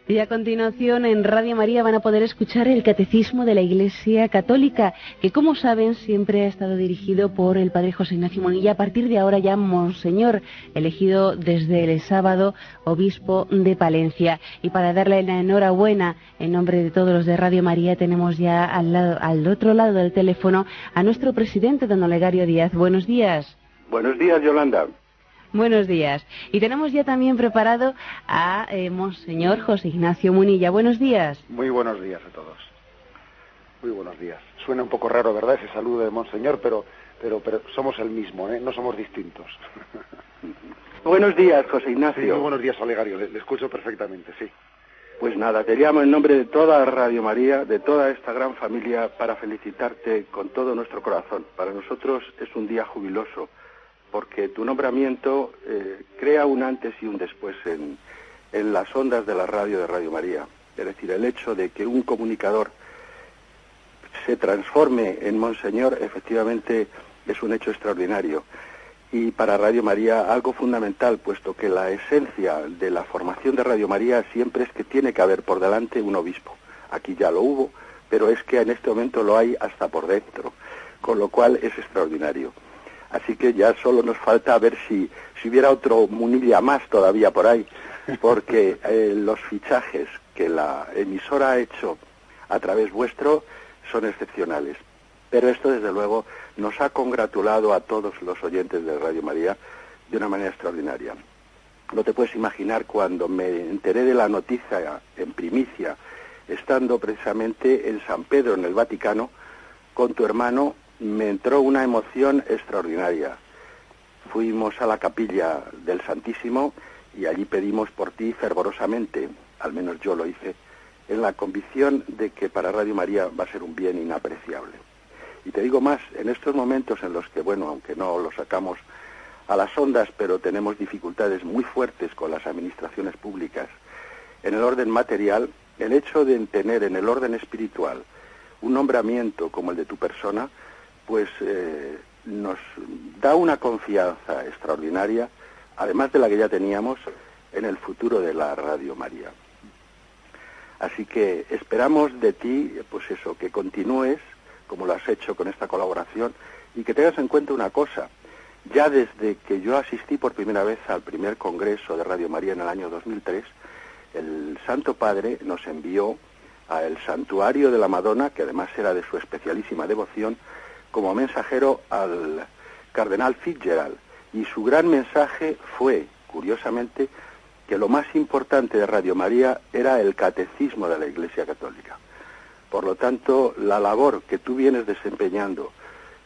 Y a continuación en Radio María van a poder escuchar el Catecismo de la Iglesia Católica, que como saben siempre ha estado dirigido por el Padre José Ignacio Munilla, a partir de ahora ya Monseñor, elegido desde el sábado Obispo de Palencia. Y para darle la enhorabuena en nombre de todos los de Radio María, tenemos ya al otro lado del teléfono a nuestro presidente, don Olegario Díaz. Buenos días. Buenos días, Yolanda. Buenos días. Y tenemos ya también preparado a Monseñor José Ignacio Munilla. Buenos días. Muy buenos días a todos. Muy buenos días. Suena un poco raro, ¿verdad?, ese saludo de Monseñor, pero somos el mismo, ¿eh? No somos distintos. Buenos días, José Ignacio. Sí, muy buenos días, Olegario. Le escucho perfectamente, sí. Pues nada, te llamo en nombre de toda Radio María, de toda esta gran familia, para felicitarte con todo nuestro corazón. Para nosotros es un día jubiloso, porque tu nombramiento crea un antes y un después en las ondas de la radio de Radio María. Es decir, el hecho de que un comunicador se transforme en Monseñor, efectivamente es un hecho extraordinario. Y para Radio María algo fundamental, puesto que la esencia de la formación de Radio María siempre es que tiene que haber por delante un obispo. Aquí ya lo hubo, pero es que en este momento lo hay hasta por dentro, con lo cual es extraordinario. Así que ya solo nos falta ver si hubiera otro Munilla más todavía por ahí, porque los fichajes que la emisora ha hecho a través vuestro son excepcionales. Pero esto, desde luego, nos ha congratulado a todos los oyentes de Radio María de una manera extraordinaria. No te puedes imaginar cuando me enteré de la noticia en primicia, estando precisamente en San Pedro, en el Vaticano, con tu hermano, me entró una emoción extraordinaria. Fuimos a la capilla del Santísimo y allí pedimos por ti fervorosamente, al menos yo lo hice, en la convicción de que para Radio María va a ser un bien inapreciable. Y te digo más, en estos momentos en los que, bueno, aunque no lo sacamos a las ondas, pero tenemos dificultades muy fuertes con las administraciones públicas, en el orden material, el hecho de tener en el orden espiritual un nombramiento como el de tu persona, pues nos da una confianza extraordinaria, además de la que ya teníamos, en el futuro de la Radio María. Así que esperamos de ti, pues eso, que continúes como lo has hecho con esta colaboración, y que tengas en cuenta una cosa. Ya desde que yo asistí por primera vez al primer congreso de Radio María en el año 2003, el Santo Padre nos envió al Santuario de la Madonna, que además era de su especialísima devoción, como mensajero al cardenal Fitzgerald, y su gran mensaje fue, curiosamente, que lo más importante de Radio María era el catecismo de la Iglesia Católica. Por lo tanto, la labor que tú vienes desempeñando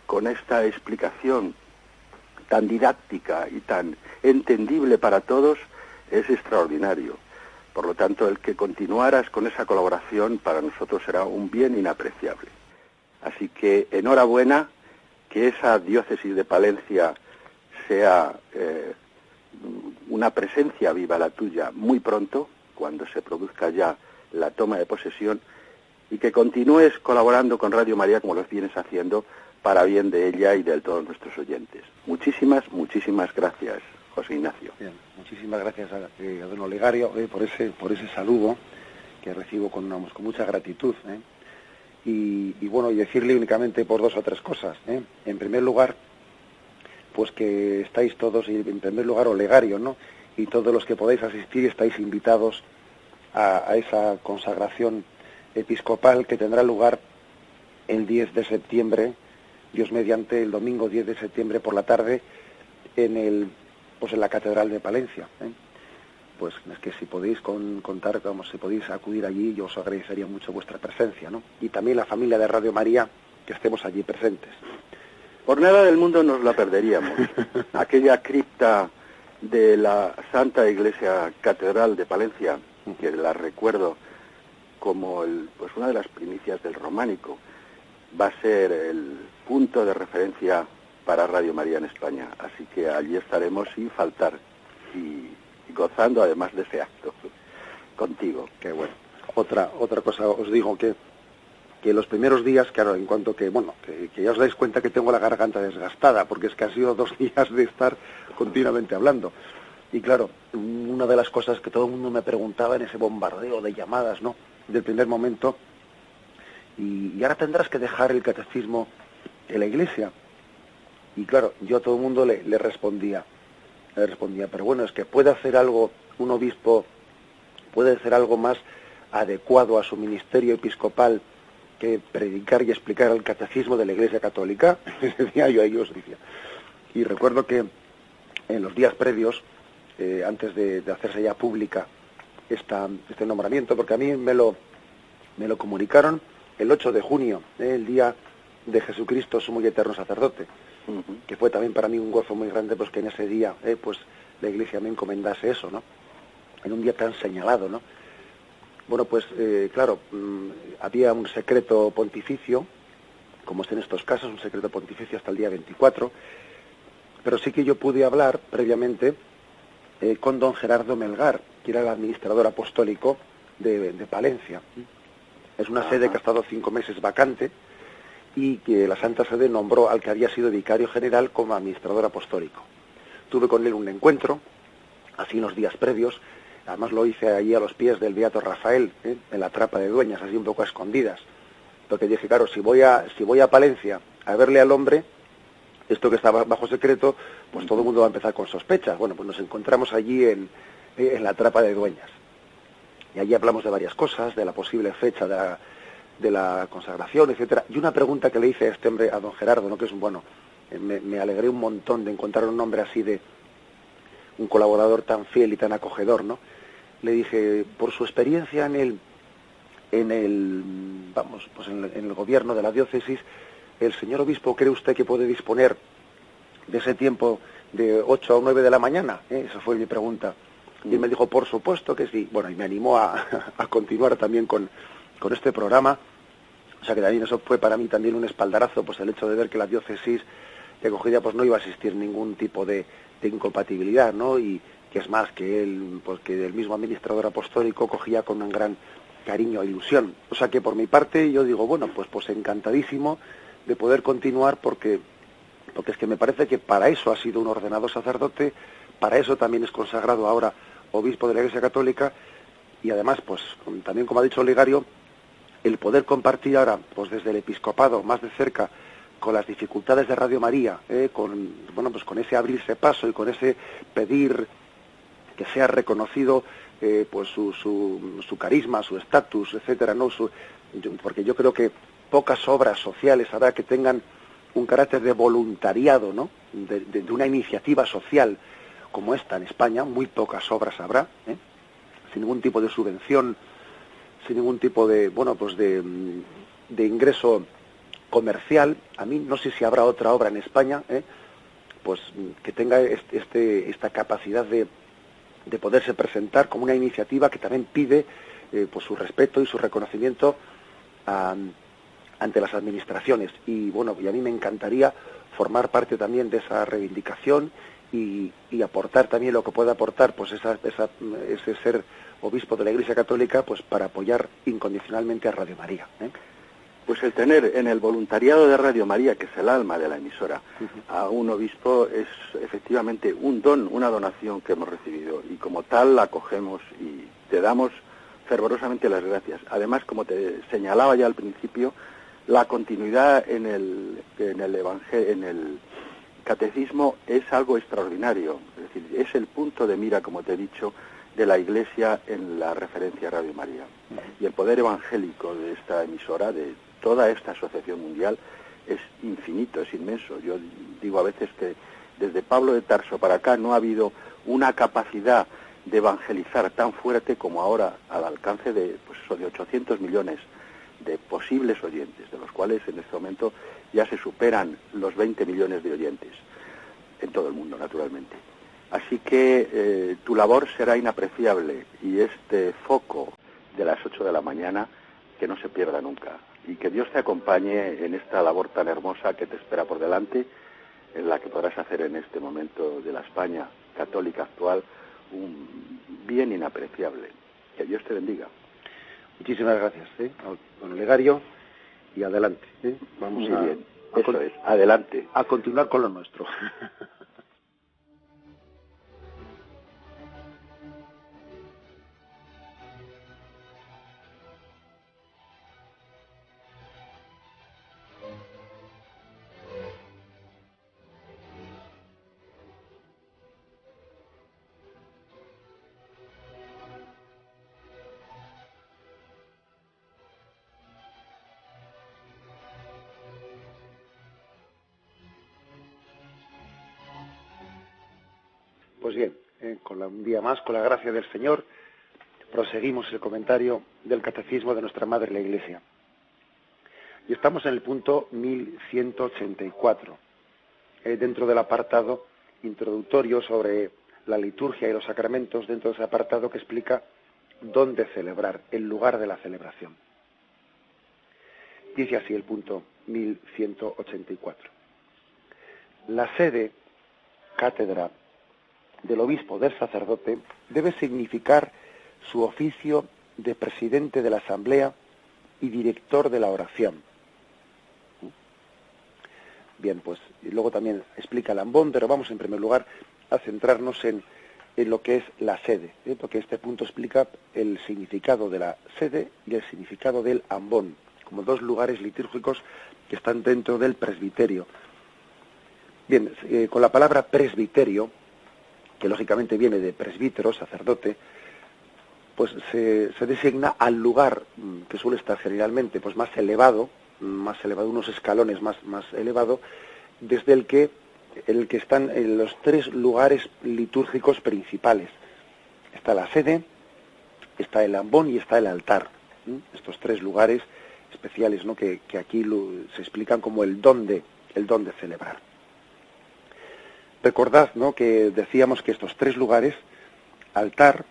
con esta explicación tan didáctica y tan entendible para todos es extraordinario. Por lo tanto, el que continuaras con esa colaboración para nosotros será un bien inapreciable. Así que enhorabuena, que esa diócesis de Palencia sea una presencia viva la tuya muy pronto, cuando se produzca ya la toma de posesión, y que continúes colaborando con Radio María como lo vienes haciendo para bien de ella y de todos nuestros oyentes. Muchísimas gracias, José Ignacio. Bien, muchísimas gracias a don Olegario por ese saludo que recibo con mucha gratitud. Y bueno, y decirle únicamente por dos o tres cosas. En primer lugar, pues que estáis todos, y en primer lugar Olegario, ¿no?, y todos los que podáis asistir estáis invitados a esa consagración episcopal que tendrá lugar el 10 de septiembre, Dios mediante, el domingo 10 de septiembre por la tarde, en la Catedral de Palencia. Pues es que si podéis contar, si podéis acudir allí, yo os agradecería mucho vuestra presencia, ¿no? Y también la familia de Radio María, que estemos allí presentes. Por nada del mundo nos la perderíamos. Aquella cripta de la Santa Iglesia Catedral de Palencia, que la recuerdo como una de las primicias del románico, va a ser el punto de referencia para Radio María en España. Así que allí estaremos sin faltar y gozando además de ese acto contigo. Qué bueno. Otra cosa os digo, que los primeros días, claro, en cuanto que ya os dais cuenta que tengo la garganta desgastada, porque es que ha sido 2 días de estar continuamente hablando. Y claro, una de las cosas que todo el mundo me preguntaba en ese bombardeo de llamadas, ¿no?, del primer momento, y ahora tendrás que dejar el catecismo en la iglesia. Y claro, yo a todo el mundo le respondía, pero bueno, es que puede hacer algo, un obispo puede hacer algo más adecuado a su ministerio episcopal que predicar y explicar el catecismo de la Iglesia Católica. Decía yo a ellos, decía. Y recuerdo que en los días previos, antes de hacerse ya pública este nombramiento, porque a mí me lo comunicaron el 8 de junio, el día de Jesucristo, sumo y eterno sacerdote, que fue también para mí un gozo muy grande, pues que en ese día pues la Iglesia me encomendase eso, ¿no?, en un día tan señalado, ¿no? Bueno, pues claro, había un secreto pontificio, como es en estos casos, un secreto pontificio hasta el día 24, pero sí que yo pude hablar previamente con don Gerardo Melgar, que era el administrador apostólico de Palencia. Es una sede que ha estado 5 meses vacante y que la Santa Sede nombró al que había sido vicario general como administrador apostólico. Tuve con él un encuentro, así en los días previos. Además lo hice allí a los pies del Beato Rafael, en la Trapa de Dueñas, así un poco a escondidas. Porque dije, claro, si voy a Palencia a verle al hombre, esto que está bajo secreto, pues todo el mundo va a empezar con sospechas. Bueno, pues nos encontramos allí en la Trapa de Dueñas. Y allí hablamos de varias cosas, de la posible fecha de la consagración, etcétera. Y una pregunta que le hice a este hombre, a don Gerardo, ¿no?, que es me alegré un montón de encontrar un hombre así, de un colaborador tan fiel y tan acogedor, ¿no? Le dije, por su experiencia en el gobierno de la diócesis, ¿el señor obispo cree usted que puede disponer de ese tiempo de 8 a 9 de la mañana? Esa fue mi pregunta. Y él me dijo, por supuesto que sí. Bueno, y me animó a continuar también con este programa. O sea que también eso fue para mí también un espaldarazo, pues el hecho de ver que la diócesis de acogida pues no iba a existir ningún tipo de incompatibilidad, ¿no? Y que es más, que él, pues que el mismo administrador apostólico cogía con un gran cariño e ilusión. O sea que por mi parte yo digo, bueno, pues encantadísimo de poder continuar, porque es que me parece que para eso ha sido un ordenado sacerdote, para eso también es consagrado ahora obispo de la Iglesia Católica, y además, pues también, como ha dicho el Ligario, el poder compartir ahora, pues desde el episcopado más de cerca, con las dificultades de Radio María, con ese abrirse paso y con ese pedir que sea reconocido pues su carisma, su estatus, etcétera, ¿no? Porque yo creo que pocas obras sociales habrá que tengan un carácter de voluntariado, ¿no?, de una iniciativa social como esta en España. Muy pocas obras habrá, sin ningún tipo de subvención, sin ningún tipo de de ingreso comercial. A mí no sé si habrá otra obra en España pues que tenga esta capacidad de poderse presentar como una iniciativa que también pide pues su respeto y su reconocimiento ante las administraciones. Y bueno, y a mí me encantaría formar parte también de esa reivindicación y aportar también lo que pueda aportar, pues ese ser obispo de la Iglesia Católica, pues para apoyar incondicionalmente a Radio María. Pues el tener en el voluntariado de Radio María, que es el alma de la emisora, a un obispo es efectivamente un don, una donación que hemos recibido, y como tal la acogemos y te damos fervorosamente las gracias. Además, como te señalaba ya al principio, la continuidad en el catecismo es algo extraordinario, es decir, es el punto de mira, como te he dicho, de la Iglesia en la referencia a Radio María. Y el poder evangélico de esta emisora, de toda esta asociación mundial, es infinito, es inmenso. Yo digo a veces que desde Pablo de Tarso para acá no ha habido una capacidad de evangelizar tan fuerte como ahora, al alcance de 800 millones de posibles oyentes, de los cuales en este momento ya se superan los 20 millones de oyentes en todo el mundo, naturalmente. Así que tu labor será inapreciable, y este foco de las 8 de la mañana que no se pierda nunca, y que Dios te acompañe en esta labor tan hermosa que te espera por delante, en la que podrás hacer en este momento de la España católica actual un bien inapreciable. Que Dios te bendiga. Muchísimas gracias, don Legario, y adelante. Vamos muy bien. Eso es, adelante. A continuar con lo nuestro. Pues bien, un día más, con la gracia del Señor, proseguimos el comentario del Catecismo de nuestra Madre la Iglesia. Y estamos en el punto 1184, dentro del apartado introductorio sobre la liturgia y los sacramentos, dentro de ese apartado que explica dónde celebrar, el lugar de la celebración. Dice así el punto 1184. La sede, cátedra, del obispo, del sacerdote, debe significar su oficio de presidente de la asamblea y director de la oración. Bien, pues y luego también explica el ambón, pero vamos en primer lugar a centrarnos en lo que es la sede, porque este punto explica el significado de la sede y el significado del ambón, como dos lugares litúrgicos que están dentro del presbiterio. Bien, con la palabra presbiterio, que lógicamente viene de presbítero, sacerdote, pues se designa al lugar que suele estar generalmente pues más elevado, unos escalones más elevado, desde el que están en los tres lugares litúrgicos principales. Está la sede, está el ambón y está el altar. Estos tres lugares especiales, ¿no?, que aquí se explican como el don de celebrar. Recordad, ¿no?, que decíamos que estos tres lugares, altar,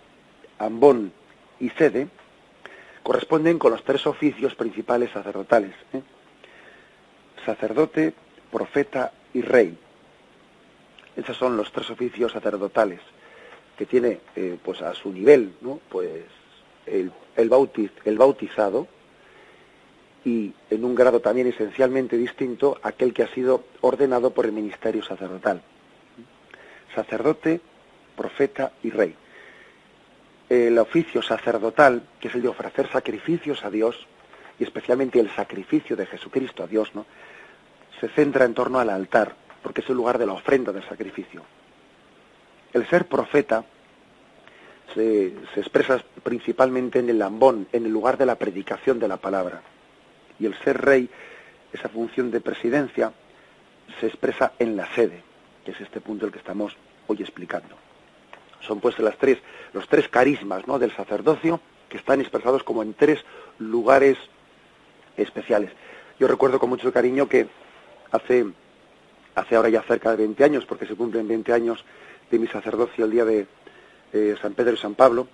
ambón y sede, corresponden con los tres oficios principales sacerdotales, sacerdote, profeta y rey. Esos son los tres oficios sacerdotales que tiene pues a su nivel, ¿no?, pues el bautizado, y en un grado también esencialmente distinto aquel que ha sido ordenado por el ministerio sacerdotal. Sacerdote, profeta y rey. El oficio sacerdotal, que es el de ofrecer sacrificios a Dios, y especialmente el sacrificio de Jesucristo a Dios, ¿no?, se centra en torno al altar, porque es el lugar de la ofrenda del sacrificio. El ser profeta se expresa principalmente en el ambón, en el lugar de la predicación de la palabra. Y el ser rey, esa función de presidencia, se expresa en la sede, que es este punto el que estamos hoy explicando. Son pues los tres carismas, ¿no?, del sacerdocio, que están expresados como en tres lugares especiales. Yo recuerdo con mucho cariño que hace ahora ya cerca de 20 años, porque se cumplen 20 años de mi sacerdocio el día de San Pedro y San Pablo,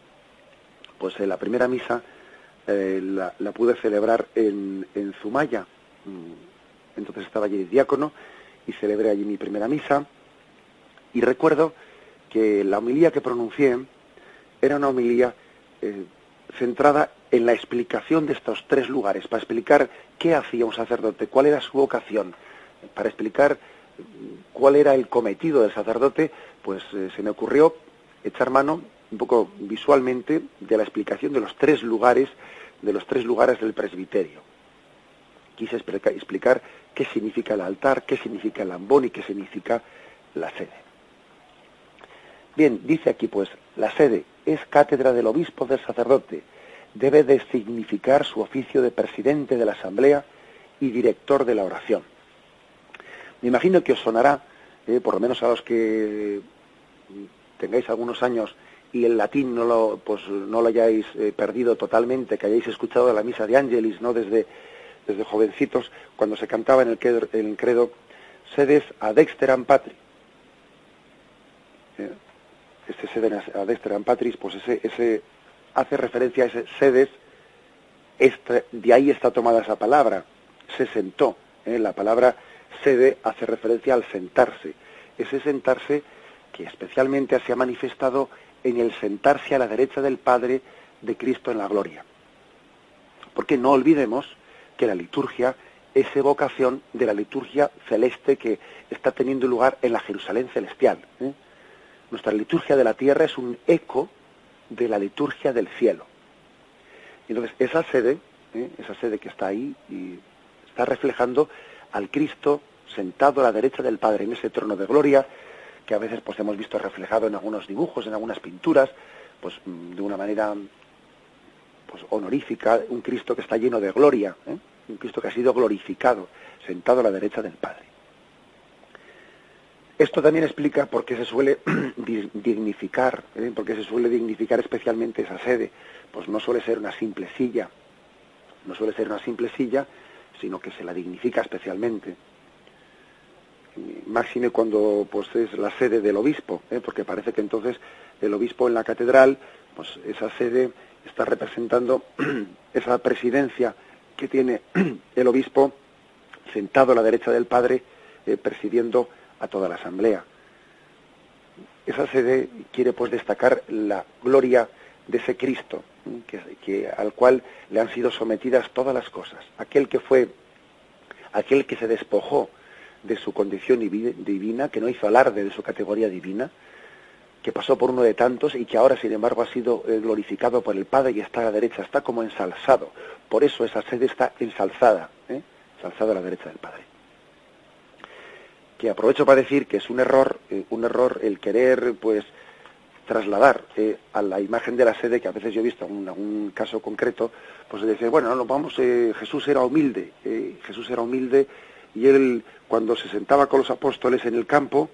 pues la primera misa la pude celebrar en Zumaya. Entonces estaba allí el diácono y celebré allí mi primera misa, y recuerdo que la homilía que pronuncié era una homilía centrada en la explicación de estos tres lugares, para explicar qué hacía un sacerdote, cuál era su vocación, para explicar cuál era el cometido del sacerdote. Pues se me ocurrió echar mano un poco visualmente de la explicación de los tres lugares del presbiterio. Quise explicar qué significa el altar, qué significa el ambón y qué significa la sede. Bien, dice aquí pues, la sede es cátedra del obispo del sacerdote, debe de significar su oficio de presidente de la asamblea y director de la oración. Me imagino que os sonará, por lo menos a los que tengáis algunos años y el latín no lo hayáis perdido totalmente, que hayáis escuchado la misa de Ángelis, ¿no?, desde jovencitos, cuando se cantaba en el credo, sedes ad exteram patri. Este sedes ad exteram patris, pues ese hace referencia a ese sedes, de ahí está tomada esa palabra, se sentó. La palabra sede hace referencia al sentarse, ese sentarse que especialmente se ha manifestado en el sentarse a la derecha del Padre de Cristo en la gloria. Porque no olvidemos que la liturgia es evocación de la liturgia celeste que está teniendo lugar en la Jerusalén celestial. Nuestra liturgia de la tierra es un eco de la liturgia del cielo. Entonces, esa sede que está ahí, y está reflejando al Cristo sentado a la derecha del Padre en ese trono de gloria, que a veces pues hemos visto reflejado en algunos dibujos, en algunas pinturas, pues de una manera pues honorífica, un Cristo que está lleno de gloria, un Cristo que ha sido glorificado, sentado a la derecha del Padre. Esto también explica por qué se suele dignificar, por qué se suele dignificar especialmente esa sede. Pues no suele ser una simple silla, sino que se la dignifica especialmente. Máxime cuando pues es la sede del obispo, porque parece que entonces el obispo en la catedral, pues esa sede está representando esa presidencia que tiene el obispo sentado a la derecha del Padre, presidiendo a toda la asamblea. Esa sede quiere pues destacar la gloria de ese Cristo, al cual le han sido sometidas todas las cosas. Aquel que se despojó de su condición divina, que no hizo alarde de su categoría divina, que pasó por uno de tantos y que ahora, sin embargo, ha sido glorificado por el Padre y está a la derecha, está como ensalzado. Por eso esa sede está ensalzada, ensalzada a la derecha del Padre. Que aprovecho para decir que es un error el querer, pues, trasladar a la imagen de la sede, que a veces yo he visto en algún caso concreto, pues de decir, bueno, Jesús era humilde, y él, cuando se sentaba con los apóstoles en el campo,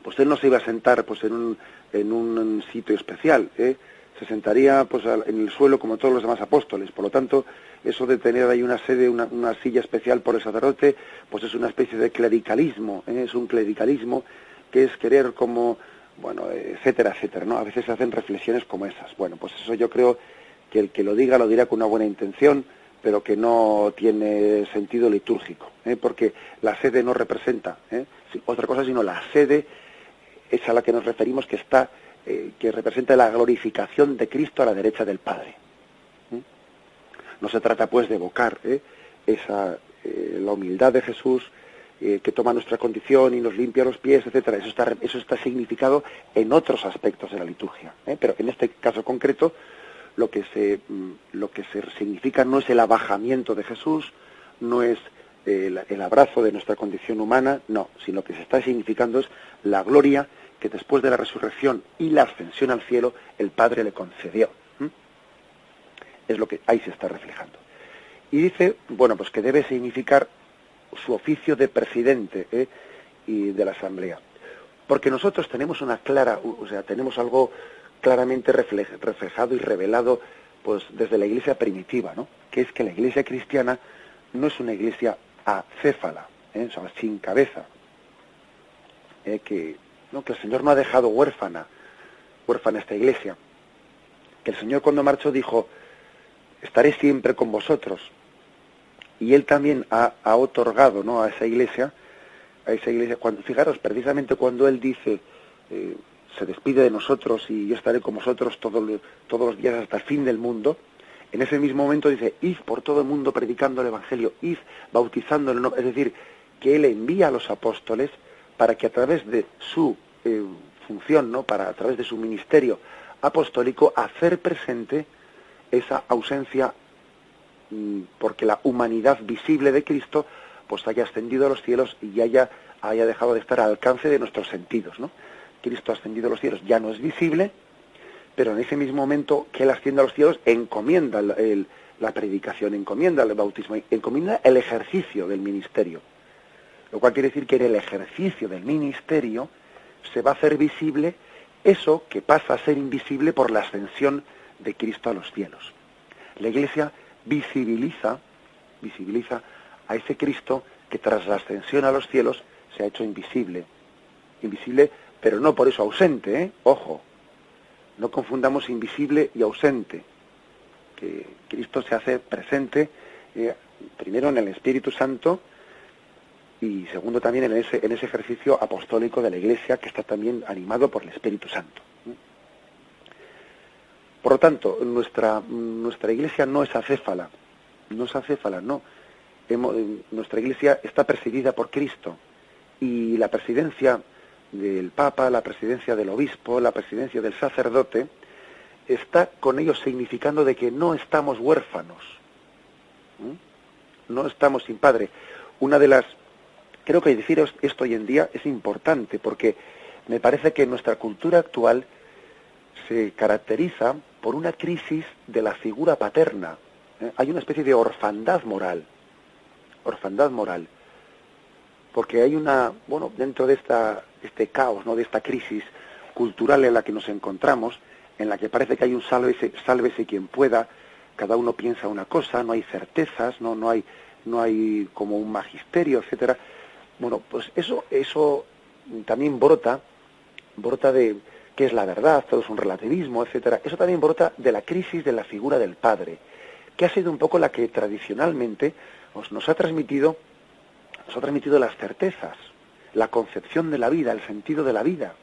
pues él no se iba a sentar pues en un sitio especial, se sentaría pues en el suelo como todos los demás apóstoles. Por lo tanto, eso de tener ahí una sede, una silla especial por el sacerdote, pues es una especie de clericalismo, es un clericalismo que es querer como, bueno, etcétera, etcétera, ¿no? A veces se hacen reflexiones como esas. Bueno, pues eso yo creo que el que lo dirá con una buena intención, pero que no tiene sentido litúrgico, porque la sede no representa otra cosa, sino la sede es a la que nos referimos, que representa la glorificación de Cristo a la derecha del Padre. No se trata pues de evocar la humildad de Jesús, que toma nuestra condición y nos limpia los pies, etcétera. Eso está significado en otros aspectos de la liturgia, pero en este caso concreto lo que se significa no es el abajamiento de Jesús, no es el abrazo de nuestra condición humana, no, sino que se está significando es la gloria que después de la resurrección y la ascensión al cielo el Padre le concedió. Es lo que ahí se está reflejando. Y dice, bueno, pues que debe significar su oficio de presidente y de la asamblea. Porque nosotros tenemos tenemos algo claramente reflejado y revelado pues desde la iglesia primitiva, ¿no? Que es que la iglesia cristiana no es una iglesia acéfala, o sea, sin cabeza, que el Señor no ha dejado huérfana esta iglesia, que el Señor cuando marchó dijo, estaré siempre con vosotros, y Él también ha otorgado, ¿no?, a esa iglesia, fijaros, precisamente cuando Él dice, se despide de nosotros y yo estaré con vosotros todos los días hasta el fin del mundo, en ese mismo momento dice, id por todo el mundo predicando el Evangelio, id bautizando en el nombre, es decir, que Él envía a los apóstoles para que a través de su función, ¿no?, a través de su ministerio apostólico, hacer presente esa ausencia, porque la humanidad visible de Cristo pues haya ascendido a los cielos y haya dejado de estar al alcance de nuestros sentidos, ¿no? Cristo ha ascendido a los cielos, ya no es visible, pero en ese mismo momento que Él asciende a los cielos, encomienda la predicación, encomienda el bautismo, encomienda el ejercicio del ministerio. Lo cual quiere decir que en el ejercicio del ministerio se va a hacer visible eso que pasa a ser invisible por la ascensión de Cristo a los cielos. La Iglesia visibiliza a ese Cristo que tras la ascensión a los cielos se ha hecho invisible, pero no por eso ausente, ojo, no confundamos invisible y ausente, que Cristo se hace presente primero en el Espíritu Santo y segundo también en ese ejercicio apostólico de la Iglesia que está también animado por el Espíritu Santo. Por lo tanto, nuestra Iglesia no es acéfala, no. Nuestra Iglesia está presidida por Cristo y la presidencia del Papa, la presidencia del Obispo, la presidencia del sacerdote, está con ellos significando de que no estamos huérfanos, no estamos sin padre. Creo que decir esto hoy en día es importante porque me parece que nuestra cultura actual se caracteriza por una crisis de la figura paterna. Hay una especie de orfandad moral. porque hay dentro de este caos, ¿no?, de esta crisis cultural en la que nos encontramos, en la que parece que hay un sálvese quien pueda, cada uno piensa una cosa, no hay certezas, no hay como un magisterio, etcétera. Bueno, pues eso también brota de qué es la verdad, todo es un relativismo, etcétera. Eso también brota de la crisis de la figura del padre, que ha sido un poco la que tradicionalmente nos ha transmitido las certezas, la concepción de la vida, el sentido de la vida.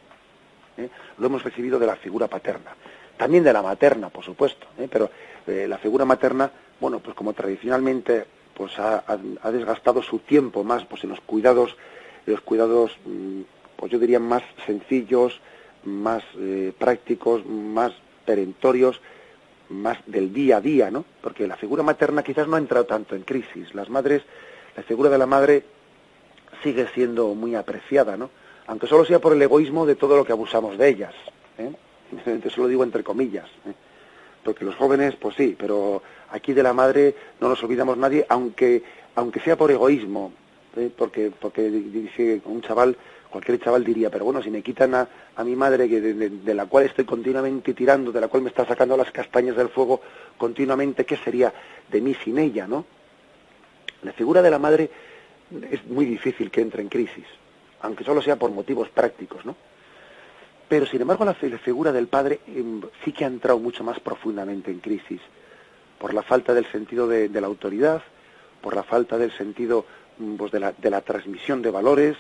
Lo hemos recibido de la figura paterna, también de la materna, por supuesto, pero la figura materna, bueno, pues como tradicionalmente pues ha desgastado su tiempo más pues en los cuidados, pues yo diría más sencillos, más prácticos, más perentorios, más del día a día, ¿no? Porque la figura materna quizás no ha entrado tanto en crisis. La figura de la madre sigue siendo muy apreciada, ¿no? Aunque solo sea por el egoísmo de todo lo que abusamos de ellas, Eso lo digo entre comillas, porque los jóvenes, pues sí, pero aquí de la madre no nos olvidamos nadie, aunque sea por egoísmo, porque dice cualquier chaval diría, pero bueno, si me quitan a mi madre, que de la cual estoy continuamente tirando, de la cual me está sacando las castañas del fuego continuamente, ¿qué sería de mí sin ella, no? La figura de la madre es muy difícil que entre en crisis, aunque solo sea por motivos prácticos, ¿no? Pero, sin embargo, la figura del padre sí que ha entrado mucho más profundamente en crisis, por la falta del sentido de la autoridad, por la falta del sentido pues, de la transmisión de valores,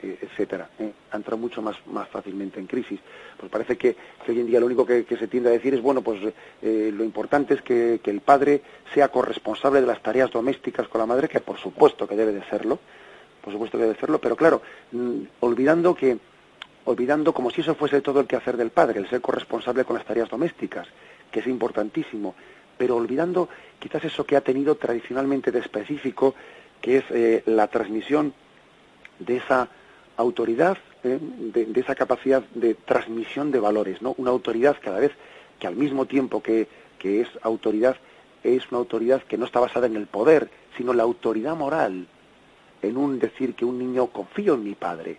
etcétera. Ha entrado mucho más fácilmente en crisis. Pues parece que hoy en día lo único que se tiende a decir es, bueno, pues lo importante es que el padre sea corresponsable de las tareas domésticas con la madre, que por supuesto que debe de serlo, pero claro, olvidando como si eso fuese todo el quehacer del padre, el ser corresponsable con las tareas domésticas, que es importantísimo, pero olvidando quizás eso que ha tenido tradicionalmente de específico, que es la transmisión de esa autoridad, de esa capacidad de transmisión de valores, ¿no? Una autoridad cada vez que al mismo tiempo que es autoridad, es una autoridad que no está basada en el poder, sino la autoridad moral, en un decir que un niño confío en mi padre,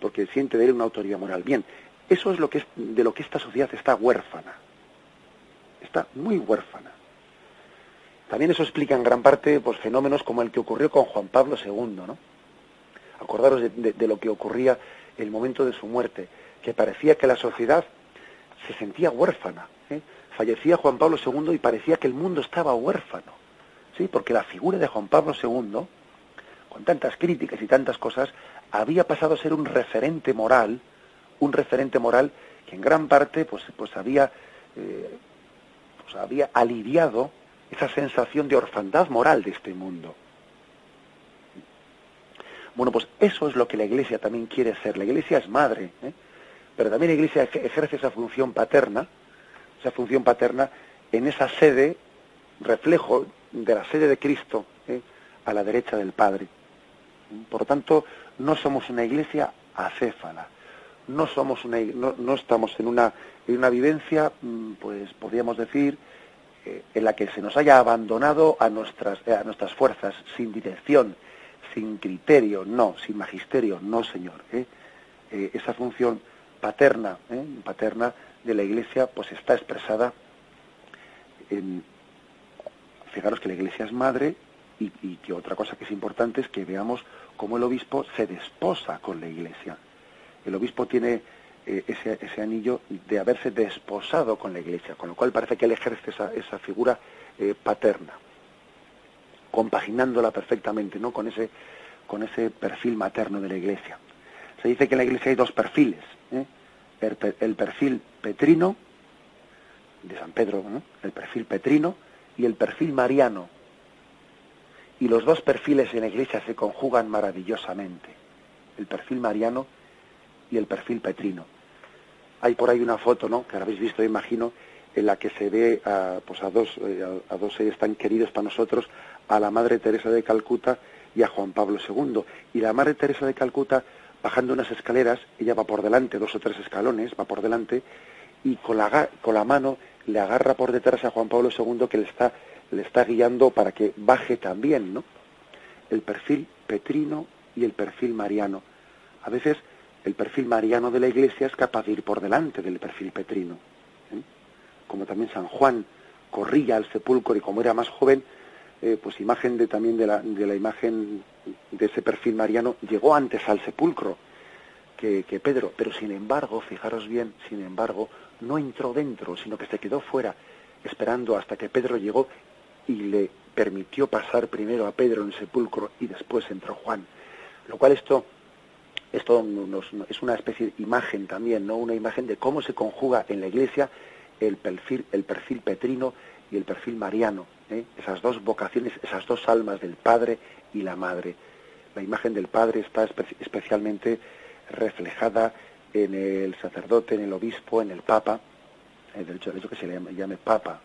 porque siente de él una autoridad moral. Bien, eso es de lo que esta sociedad está huérfana. Está muy huérfana. También eso explica en gran parte pues, fenómenos como el que ocurrió con Juan Pablo II, ¿no? Acordaros de lo que ocurría en el momento de su muerte, que parecía que la sociedad se sentía huérfana. Fallecía Juan Pablo II y parecía que el mundo estaba huérfano. Sí, porque la figura de Juan Pablo II, con tantas críticas y tantas cosas, había pasado a ser un referente moral que en gran parte pues había aliviado esa sensación de orfandad moral de este mundo. Bueno, pues eso es lo que la Iglesia también quiere ser. La Iglesia es madre, pero también la Iglesia ejerce esa función paterna en esa sede, reflejo de la sede de Cristo, a la derecha del Padre. Por lo tanto, no somos una Iglesia acéfala, no estamos en una vivencia, pues podríamos decir, en la que se nos haya abandonado a nuestras fuerzas, sin dirección, sin criterio, no, sin magisterio, no, Señor. Esa función paterna de la Iglesia, pues está expresada en... Fijaros que la Iglesia es madre y que otra cosa que es importante es que veamos cómo el obispo se desposa con la Iglesia. El obispo tiene ese anillo de haberse desposado con la Iglesia, con lo cual parece que él ejerce esa figura paterna, compaginándola perfectamente, ¿no?, con ese perfil materno de la Iglesia. Se dice que en la Iglesia hay dos perfiles, el perfil petrino, de San Pedro, ¿no?, el perfil petrino y el perfil mariano. Y los dos perfiles en la Iglesia se conjugan maravillosamente, el perfil mariano y el perfil petrino. Hay por ahí una foto, ¿no?, que habéis visto, imagino, en la que se ve a dos seres tan queridos para nosotros, a la Madre Teresa de Calcuta y a Juan Pablo II. Y la Madre Teresa de Calcuta, bajando unas escaleras, ella va por delante, 2 o 3 escalones, va por delante, y con la mano le agarra por detrás a Juan Pablo II, que le está guiando para que baje también, ¿no? El perfil petrino y el perfil mariano. A veces el perfil mariano de la Iglesia es capaz de ir por delante del perfil petrino, ¿eh? Como también San Juan corría al sepulcro y como era más joven, pues imagen también de la imagen de ese perfil mariano, llegó antes al sepulcro que Pedro, pero sin embargo, fijaros bien, sin embargo, no entró dentro, sino que se quedó fuera, esperando hasta que Pedro llegó y le permitió pasar primero a Pedro en el sepulcro y después entró Juan. Lo cual esto es una especie de imagen también, ¿no? Una imagen de cómo se conjuga en la Iglesia el perfil petrino y el perfil mariano, ¿eh? Esas dos vocaciones, esas dos almas del Padre y la Madre. La imagen del Padre está especialmente reflejada en el sacerdote, en el obispo, en el Papa. De hecho que se le llame Papa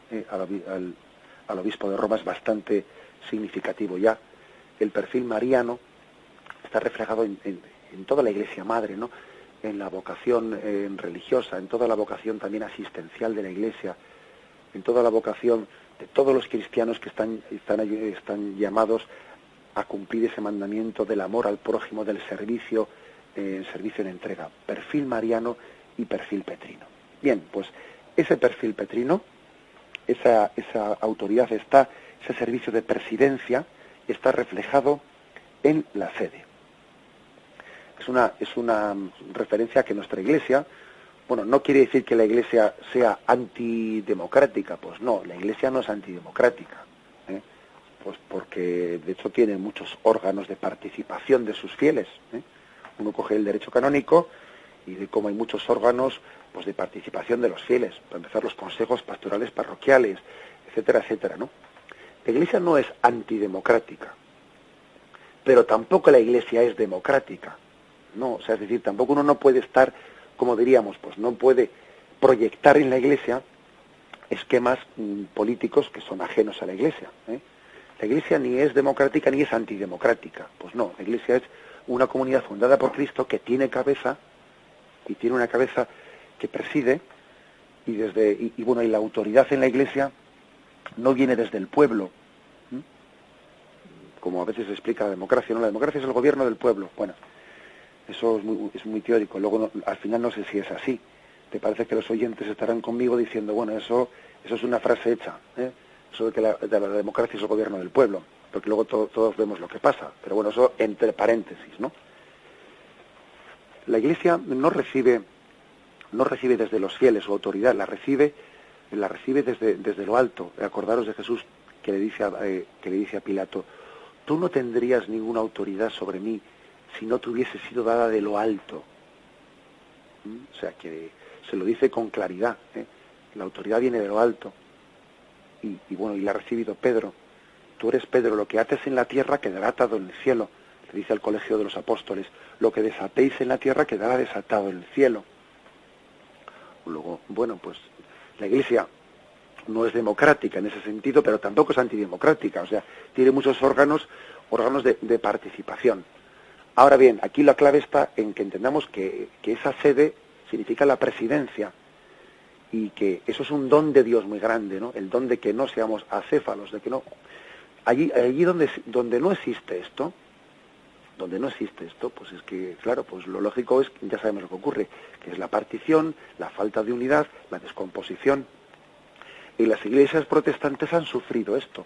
al obispo de Roma es bastante significativo ya. El perfil mariano está reflejado en toda la Iglesia Madre, ¿no? En la vocación religiosa, en toda la vocación también asistencial de la Iglesia, en toda la vocación de todos los cristianos que están llamados a cumplir ese mandamiento del amor al prójimo, del servicio en entrega. Perfil mariano y perfil petrino. Bien, pues ese perfil petrino, esa autoridad ese servicio de presidencia está reflejado en la sede. Es una referencia a que nuestra Iglesia, bueno, no quiere decir que la Iglesia sea antidemocrática, pues no, la Iglesia no es antidemocrática, pues porque de hecho tiene muchos órganos de participación de sus fieles, Uno coge el derecho canónico y de cómo hay muchos órganos pues de participación de los fieles, para empezar los consejos pastorales parroquiales, etcétera, etcétera, ¿no? La Iglesia no es antidemocrática, pero tampoco la Iglesia es democrática, no, o sea, es decir, tampoco uno no puede estar, como diríamos, pues no puede proyectar en la Iglesia esquemas políticos que son ajenos a la Iglesia, La Iglesia ni es democrática ni es antidemocrática, pues no, la Iglesia es una comunidad fundada por Cristo que tiene cabeza, y tiene una cabeza que preside, y bueno, y la autoridad en la Iglesia no viene desde el pueblo, como a veces se explica la democracia, ¿no? La democracia es el gobierno del pueblo. Bueno, eso es muy teórico, luego al final no sé si es así. Te parece que los oyentes estarán conmigo diciendo, bueno, eso es una frase hecha, eso de que la democracia es el gobierno del pueblo, porque luego todos vemos lo que pasa, pero bueno, eso entre paréntesis, ¿no? La Iglesia no recibe desde los fieles su autoridad, la recibe desde lo alto. Acordaros de Jesús que le dice a Pilato, tú no tendrías ninguna autoridad sobre mí si no te hubiese sido dada de lo alto. O sea, que se lo dice con claridad, La autoridad viene de lo alto. Y bueno, y la ha recibido Pedro. Tú eres Pedro, lo que ates en la tierra quedará atado en el cielo. Le dice al colegio de los apóstoles, lo que desatéis en la tierra quedará desatado en el cielo. Luego, bueno, pues la Iglesia no es democrática en ese sentido, pero tampoco es antidemocrática, o sea, tiene muchos órganos de participación. Ahora bien, aquí la clave está en que entendamos que esa sede significa la presidencia y que eso es un don de Dios muy grande, ¿no? El don de que no seamos acéfalos, de que no... Allí donde no existe esto, pues es que, claro, pues lo lógico es, ya sabemos lo que ocurre, que es la partición, la falta de unidad, la descomposición. Y las iglesias protestantes han sufrido esto.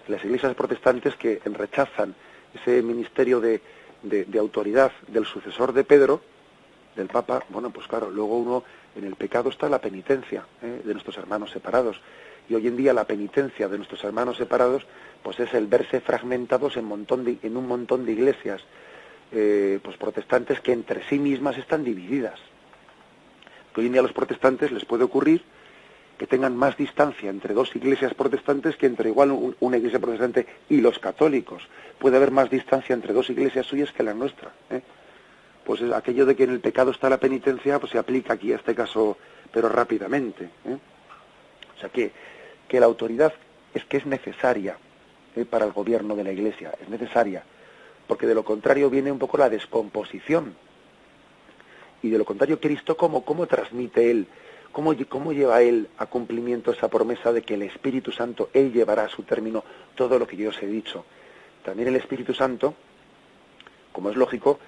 Las iglesias protestantes que rechazan ese ministerio de autoridad del sucesor de Pedro, del Papa, bueno, pues claro, luego uno, en el pecado está la penitencia de nuestros hermanos separados. Y hoy en día la penitencia de nuestros hermanos separados pues es el verse fragmentados en un montón de iglesias pues protestantes que entre sí mismas están divididas. Que hoy en día a los protestantes les puede ocurrir que tengan más distancia entre dos iglesias protestantes que entre igual una iglesia protestante y los católicos. Puede haber más distancia entre dos iglesias suyas que la nuestra. Pues aquello de que en el pecado está la penitencia pues se aplica aquí a este caso, pero rápidamente. O sea que la autoridad es necesaria para el gobierno de la Iglesia, es necesaria, porque de lo contrario viene un poco la descomposición. Y de lo contrario, Cristo, ¿cómo transmite Él? ¿Cómo lleva Él a cumplimiento esa promesa de que el Espíritu Santo, Él llevará a su término todo lo que yo os he dicho? También el Espíritu Santo, como es lógico,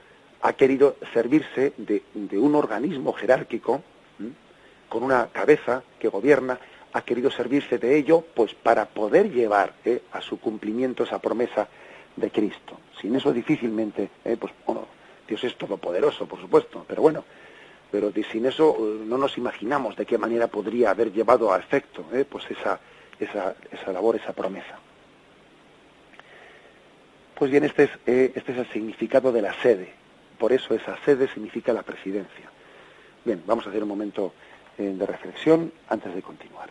ha querido servirse de un organismo jerárquico, con una cabeza que gobierna, ha querido servirse de ello pues para poder llevar a su cumplimiento esa promesa de Cristo. Sin eso difícilmente, pues bueno, Dios es todopoderoso, por supuesto, pero sin eso no nos imaginamos de qué manera podría haber llevado a efecto pues esa labor, esa promesa. Pues bien, este es el significado de la sede. Por eso esa sede significa la presidencia. Bien, vamos a hacer un momento de reflexión antes de continuar.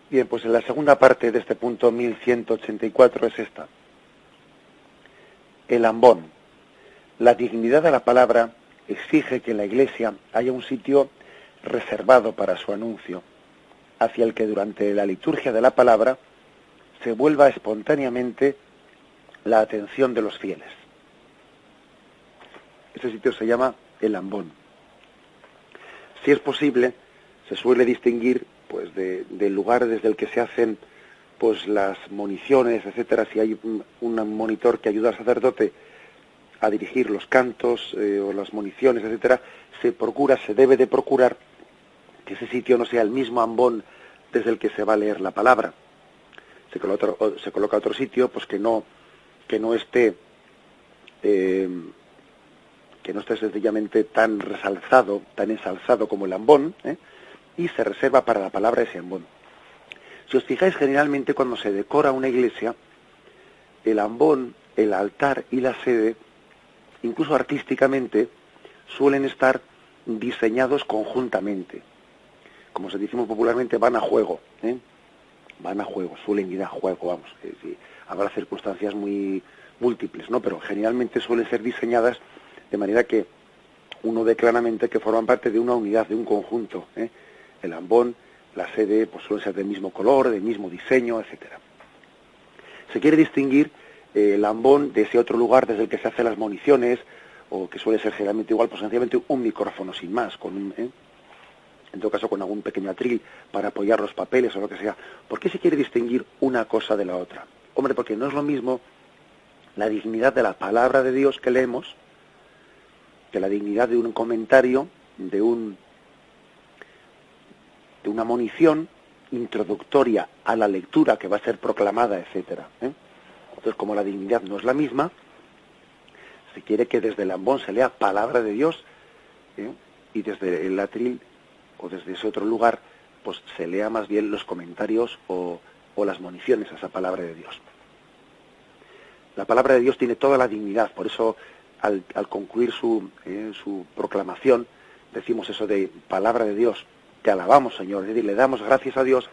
Bien, pues en la segunda parte de este punto 1184 es esta. El ambón. La dignidad de la palabra exige que en la Iglesia haya un sitio reservado para su anuncio, hacia el que durante la liturgia de la palabra se vuelva espontáneamente la atención de los fieles. Ese sitio se llama el ambón. Si es posible, se suele distinguir pues del lugar desde el que se hacen pues las moniciones, etcétera. Si hay un monitor que ayuda al sacerdote a dirigir los cantos o las moniciones, etcétera, se debe de procurar que ese sitio no sea el mismo ambón desde el que se va a leer la palabra. Se coloca otro sitio pues que no esté sencillamente tan resalzado, tan ensalzado como el ambón, y se reserva para la palabra ese ambón. Si os fijáis, generalmente cuando se decora una iglesia, el ambón, el altar y la sede, incluso artísticamente, suelen estar diseñados conjuntamente. Como se decimos popularmente, van a juego, van a juego, suelen ir a juego, vamos. Habrá circunstancias muy múltiples, ¿no? Pero generalmente suelen ser diseñadas de manera que uno ve claramente que forman parte de una unidad, de un conjunto. El ambón, la sede, pues suelen ser del mismo color, del mismo diseño, etcétera. Se quiere distinguir el ambón de ese otro lugar desde el que se hacen las moniciones, o que suele ser generalmente igual, pues sencillamente un micrófono sin más, en todo caso con algún pequeño atril para apoyar los papeles o lo que sea. ¿Por qué se quiere distinguir una cosa de la otra? Hombre, porque no es lo mismo la dignidad de la palabra de Dios que leemos que la dignidad de un comentario, de una monición introductoria a la lectura que va a ser proclamada, etcétera. Entonces, como la dignidad no es la misma, se quiere que desde el ambón se lea palabra de Dios, y desde el atril o desde ese otro lugar, pues se lea más bien los comentarios o las moniciones a esa palabra de Dios. La palabra de Dios tiene toda la dignidad, por eso al concluir su proclamación decimos eso de palabra de Dios. Te alabamos, Señor, es decir, le damos gracias a Dios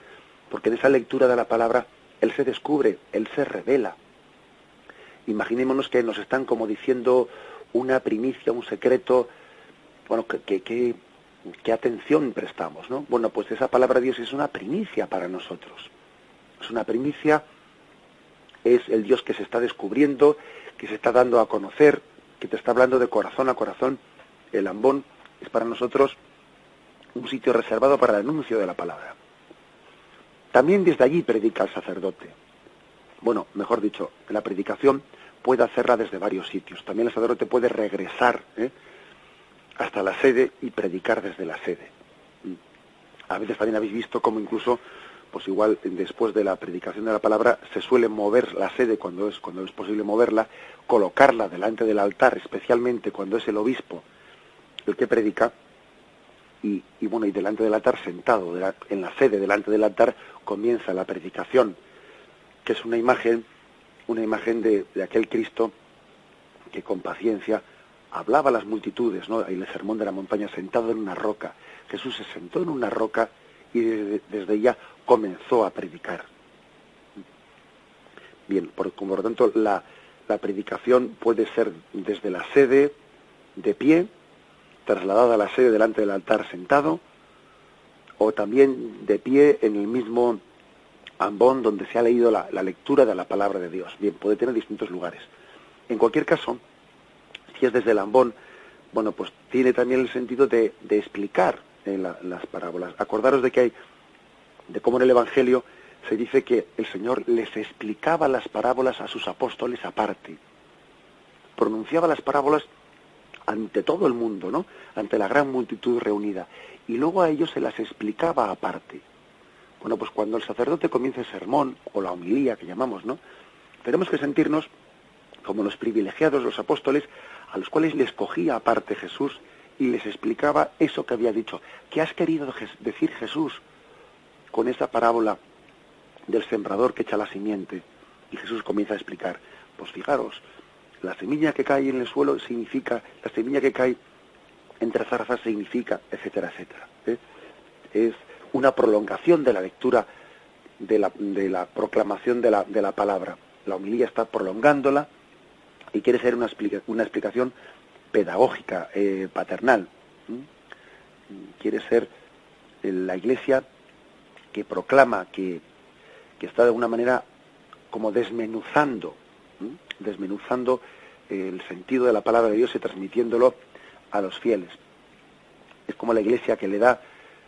porque en esa lectura de la palabra Él se descubre, Él se revela. Imaginémonos que nos están como diciendo una primicia, un secreto, bueno, ¿qué atención prestamos, ¿no? Bueno, pues esa palabra de Dios es una primicia para nosotros. Es una primicia es el Dios que se está descubriendo, que se está dando a conocer, que te está hablando de corazón a corazón. El ambón es para nosotros un sitio reservado para el anuncio de la palabra. También desde allí predica el sacerdote. Bueno, mejor dicho, la predicación puede hacerla desde varios sitios. También el sacerdote puede regresar hasta la sede y predicar desde la sede. A veces también habéis visto cómo incluso, pues igual después de la predicación de la palabra, se suele mover la sede cuando es posible moverla, colocarla delante del altar, especialmente cuando es el obispo el que predica, y delante del altar, sentado en la sede delante del altar, comienza la predicación, que es una imagen de aquel Cristo que con paciencia hablaba a las multitudes, ¿no? En el sermón de la montaña, sentado en una roca. Jesús se sentó en una roca y desde ella comenzó a predicar. Bien, por lo tanto, la predicación puede ser desde la sede, de pie, trasladada a la sede delante del altar sentado, o también de pie en el mismo ambón donde se ha leído la lectura de la palabra de Dios. Bien, puede tener distintos lugares. En cualquier caso, si es desde el ambón, bueno, pues tiene también el sentido de explicar las parábolas. Acordaros de cómo en el Evangelio se dice que el Señor les explicaba las parábolas a sus apóstoles aparte. Pronunciaba las parábolas ante todo el mundo, ¿no? Ante la gran multitud reunida. Y luego a ellos se las explicaba aparte. Bueno, pues cuando el sacerdote comienza el sermón, o la homilía que llamamos, ¿no? Tenemos que sentirnos como los privilegiados, los apóstoles, a los cuales les cogía aparte Jesús y les explicaba eso que había dicho. ¿Qué has querido decir, Jesús, con esa parábola del sembrador que echa la simiente? Y Jesús comienza a explicar, pues fijaros, la semilla que cae en el suelo significa, la semilla que cae entre zarzas significa, etcétera, etcétera. Es una prolongación de la lectura de la proclamación de la palabra. La homilía está prolongándola y quiere ser una explicación pedagógica, paternal. Quiere ser la Iglesia que proclama, que está de alguna manera como desmenuzando el sentido de la palabra de Dios y transmitiéndolo a los fieles. Es como la Iglesia que le da,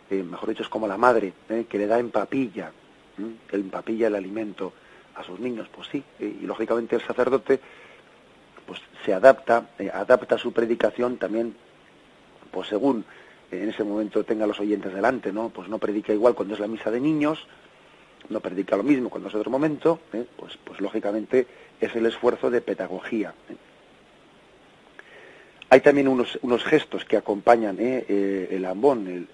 mejor dicho, es como la madre, que le da en papilla el alimento a sus niños. Pues sí, y lógicamente el sacerdote pues se adapta su predicación también, pues según en ese momento tenga los oyentes delante, ¿no? Pues no predica igual cuando es la misa de niños, no predica lo mismo cuando es otro momento, pues lógicamente es el esfuerzo de pedagogía. Hay también unos gestos que acompañan el ambón,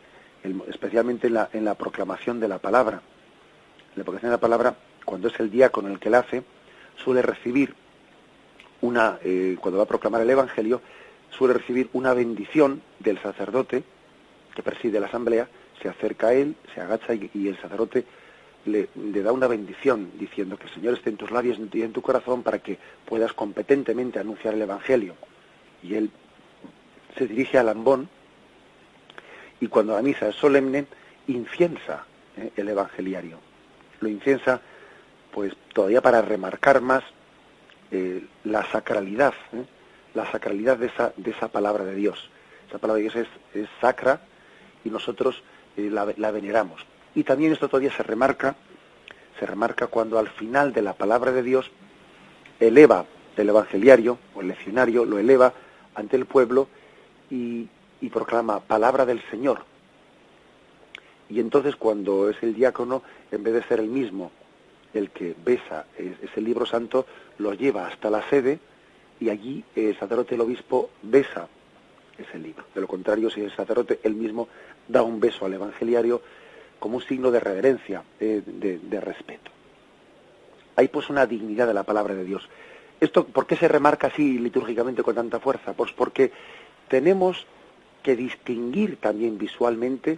especialmente en la proclamación de la palabra. La proclamación de la palabra, cuando es el diácono el que la hace, suele recibir cuando va a proclamar el Evangelio, suele recibir una bendición del sacerdote que preside la asamblea, se acerca a él, se agacha y el sacerdote le da una bendición diciendo que el Señor esté en tus labios y en tu corazón para que puedas competentemente anunciar el Evangelio. Y él se dirige al ambón y cuando la misa es solemne inciensa el evangeliario. Lo inciensa pues todavía para remarcar más la sacralidad de esa palabra de Dios. Esa palabra de Dios es sacra y nosotros la veneramos. Y también esto todavía se remarca cuando al final de la palabra de Dios eleva el evangeliario o el leccionario, lo eleva ante el pueblo y proclama palabra del Señor. Y entonces cuando es el diácono, en vez de ser el mismo el que besa ese libro santo, lo lleva hasta la sede y allí el sacerdote, el obispo, besa ese libro. De lo contrario, si el sacerdote él mismo da un beso al evangeliario como un signo de reverencia, de respeto. Hay pues una dignidad de la palabra de Dios. ¿Esto por qué se remarca así litúrgicamente con tanta fuerza? Pues porque tenemos que distinguir también visualmente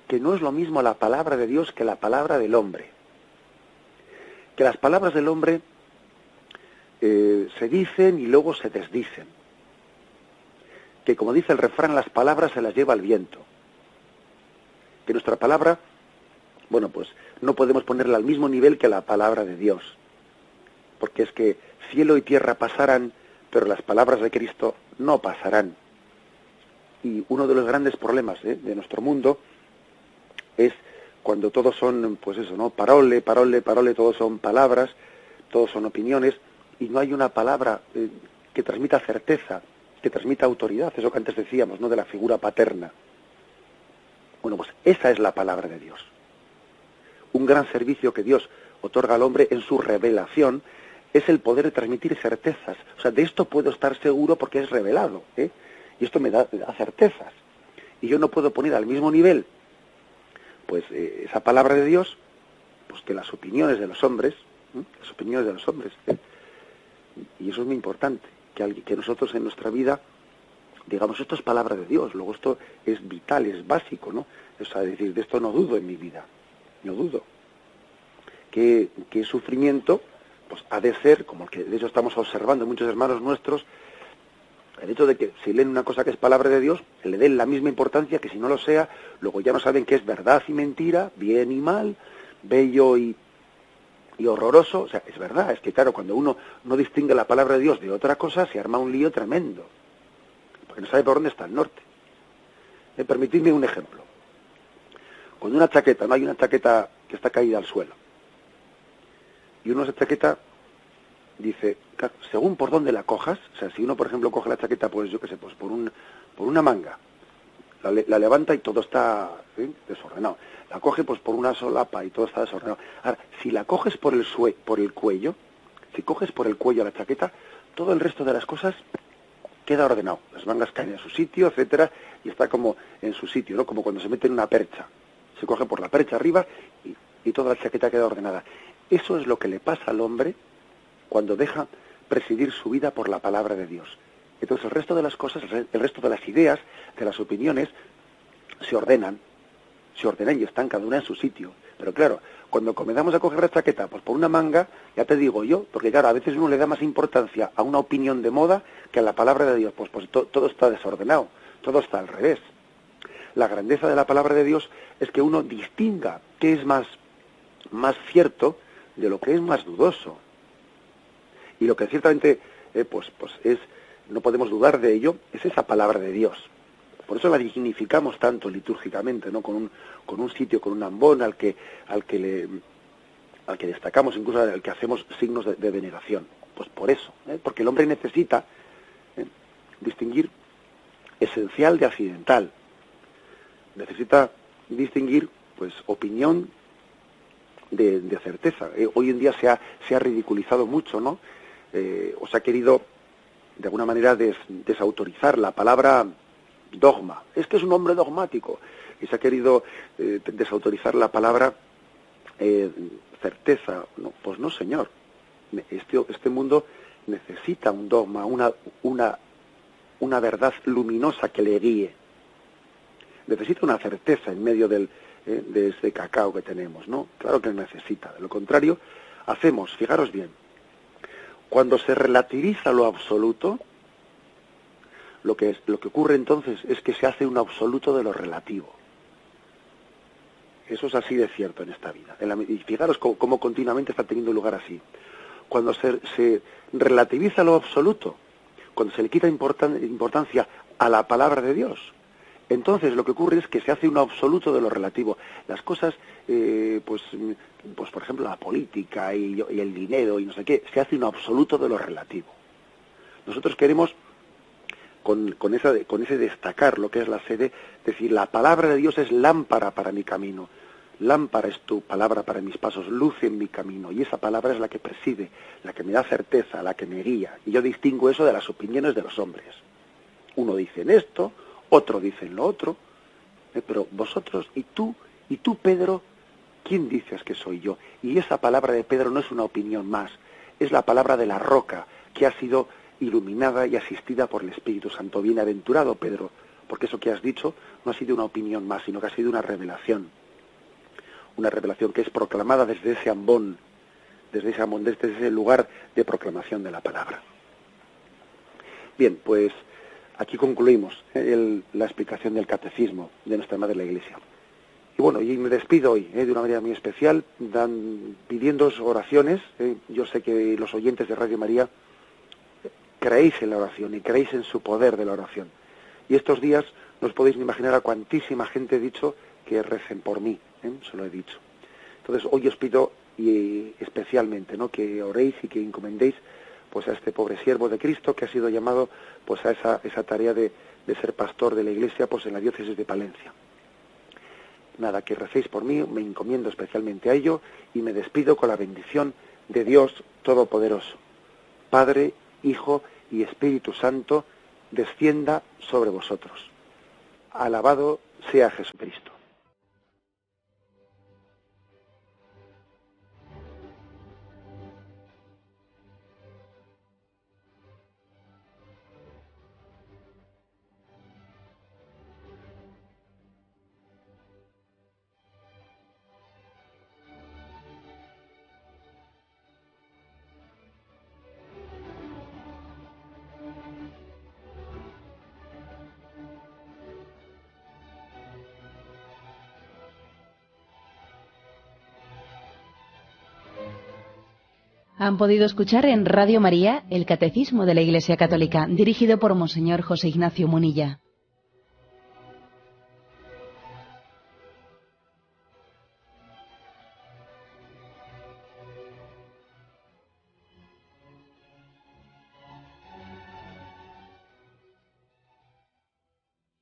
que no es lo mismo la palabra de Dios que la palabra del hombre. Que las palabras del hombre se dicen y luego se desdicen. Que como dice el refrán, las palabras se las lleva el viento. Que nuestra palabra, bueno, pues no podemos ponerla al mismo nivel que la palabra de Dios. porque es que cielo y tierra pasarán, pero las palabras de Cristo no pasarán. Y uno de los grandes problemas de nuestro mundo es cuando todos son, pues eso, ¿no? Parole, todos son palabras, todos son opiniones, y no hay una palabra que transmita certeza, que transmita autoridad, eso que antes decíamos, ¿no? De la figura paterna. Bueno, pues esa es la palabra de Dios. Un gran servicio que Dios otorga al hombre en su revelación es el poder de transmitir certezas. O sea, de esto puedo estar seguro porque es revelado, y esto me da certezas. Y yo no puedo poner al mismo nivel, pues, esa palabra de Dios, pues, que las opiniones de los hombres, las opiniones de los hombres. Y eso es muy importante, que nosotros en nuestra vida digamos, esto es palabra de Dios, luego esto es vital, es básico, ¿no? O sea, decir, de esto no dudo en mi vida, no dudo. Que sufrimiento, pues ha de ser, como el que de hecho estamos observando muchos hermanos nuestros, el hecho de que si leen una cosa que es palabra de Dios, le den la misma importancia que si no lo sea, luego ya no saben qué es verdad y mentira, bien y mal, bello y horroroso. O sea, es verdad, es que claro, cuando uno no distingue la palabra de Dios de otra cosa, se arma un lío tremendo, porque no sabe por dónde está el norte. Permitidme un ejemplo. Cuando una chaqueta, no hay una chaqueta que está caída al suelo, y uno esa chaqueta dice, según por dónde la cojas, o sea, si uno, por ejemplo, coge la chaqueta, pues yo qué sé, pues por una manga, la levanta y todo está desordenado. La coge pues por una solapa y todo está desordenado. Ahora, si la coges por el cuello, si coges por el cuello la chaqueta, todo el resto de las cosas queda ordenado. Las mangas caen en su sitio, etcétera, y está como en su sitio, ¿no? Como cuando se mete en una percha. Se coge por la percha arriba y toda la chaqueta queda ordenada. Eso es lo que le pasa al hombre cuando deja presidir su vida por la palabra de Dios. Entonces el resto de las cosas, el resto de las ideas, de las opiniones, se ordenan y están cada una en su sitio. Pero claro, cuando comenzamos a coger la chaqueta pues por una manga, ya te digo yo, porque claro, a veces uno le da más importancia a una opinión de moda que a la palabra de Dios, pues todo está desordenado, todo está al revés. La grandeza de la palabra de Dios es que uno distinga qué es más cierto de lo que es más dudoso. Y lo que ciertamente pues es, no podemos dudar de ello, es esa palabra de Dios. Por eso la dignificamos tanto litúrgicamente, ¿no? Con un sitio, con un ambón al que destacamos, incluso al que hacemos signos de veneración. Pues por eso, porque el hombre necesita distinguir esencial de accidental. Necesita distinguir, pues, opinión de certeza. Hoy en día se ha ridiculizado mucho, ¿no? O se ha querido, de alguna manera, desautorizar la palabra dogma. Es que es un hombre dogmático. Y se ha querido desautorizar la palabra certeza. No, pues no, señor. Este mundo necesita un dogma, una verdad luminosa que le guíe. Necesita una certeza en medio de ese cacao que tenemos, ¿no? Claro que necesita. De lo contrario, fijaros bien, cuando se relativiza lo absoluto, lo que ocurre entonces es que se hace un absoluto de lo relativo. Eso es así de cierto en esta vida. Y fijaros cómo continuamente está teniendo lugar así. Cuando se relativiza lo absoluto, cuando se le quita importancia a la palabra de Dios, entonces lo que ocurre es que se hace un absoluto de lo relativo. Las cosas, pues por ejemplo la política y el dinero y no sé qué, se hace un absoluto de lo relativo. Nosotros queremos con ese destacar lo que es la sede, decir, la palabra de Dios es lámpara para mi camino, lámpara es tu palabra para mis pasos, luz en mi camino, y esa palabra es la que preside, la que me da certeza, la que me guía, y yo distingo eso de las opiniones de los hombres. Uno dice en esto, otro dice en lo otro, pero vosotros, y tú Pedro, ¿quién dices que soy yo? Y esa palabra de Pedro no es una opinión más, es la palabra de la roca que ha sido iluminada y asistida por el Espíritu Santo. Bienaventurado Pedro, porque eso que has dicho no ha sido una opinión más, sino que ha sido una revelación que es proclamada desde ese ambón, desde ese lugar de proclamación de la palabra. Bien, pues aquí concluimos la explicación del catecismo de nuestra Madre la Iglesia. Y bueno, y me despido hoy de una manera muy especial, pidiéndoos oraciones. Yo sé que los oyentes de Radio María creéis en la oración y creéis en su poder de la oración. Y estos días no os podéis ni imaginar a cuantísima gente he dicho que recen por mí, se lo he dicho. Entonces hoy os pido y especialmente, ¿no?, que oréis y que encomendéis pues a este pobre siervo de Cristo que ha sido llamado pues a esa tarea de ser pastor de la Iglesia pues en la diócesis de Palencia. Nada, que recéis por mí, me encomiendo especialmente a ello y me despido con la bendición de Dios Todopoderoso. Padre, Hijo y Espíritu Santo, descienda sobre vosotros. Alabado sea Jesucristo. Han podido escuchar en Radio María el Catecismo de la Iglesia Católica, dirigido por Monseñor José Ignacio Munilla.